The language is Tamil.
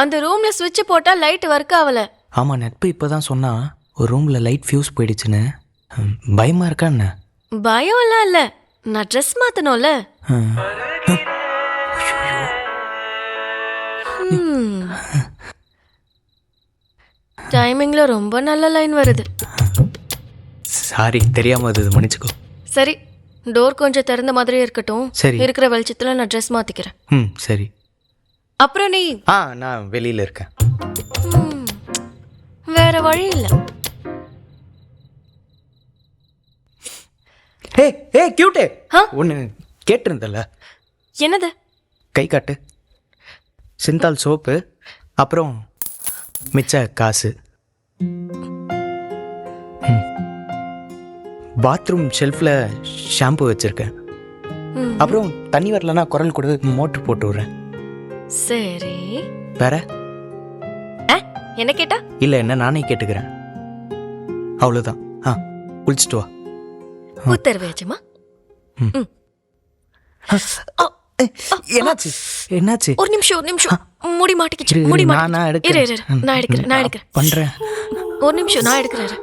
அந்த ரூம்ல சுவிட்ச் போட்டா லைட் ஒர்க் ஆகல. ஆமாம், நட்பு இப்போ தான் சொன்னா ஒரு ரூமில் லைட் ஃபியூஸ் போயிடுச்சுன்னு. பயமா இருக்கா என்ன? பயம்லாம் இல்ல, நான் ட்ரெஸ் மாத்தணும்ல. டைமிங்ல ரொம்ப நல்ல லைன் வருது. சாரி, தெரியாம அது மன்னிச்சுக்கோ. சரி, டோர் கொஞ்சம் திறந்த மாதிரியே இருக்கட்டும். சரி. இருக்கிற வெளிச்சத்துல நான் ட்ரெஸ் மாத்திக்கிறேன். சரி. அப்புறம் நீ? நான் வெளியில இருக்கேன். வேற வழி இல்ல. ஹே கியூட்டே, ஒன்று கேட்டிருந்தல. என்னது? கை காட்டு. சிந்தால் சோப்பு, அப்புறம் மிச்ச காசு. பாத்ரூம் ஷெல்ஃபில் ஷாம்பு வச்சுருக்கேன். அப்புறம் தண்ணி வரலன்னா குரல் கொடு, மோட்ரு போட்டு விட்றேன். சரி, வேற என்ன கேட்டா? இல்லை, என்ன நானே கேட்டுக்கிறேன். அவ்வளோதான். குளிச்சுட்டு வா. உத்தரவேஜமா? என்னாச்சு? என்னாச்சு? ஒரு நிமிஷம். முடி மாட்டிக்கிச்சு. முடி நான் மாட்டிக்கிச்சு. நான் எடுக்கிறேன். பண்றேன். ஒரு நிமிஷம், நான் எடுக்கிறேன்.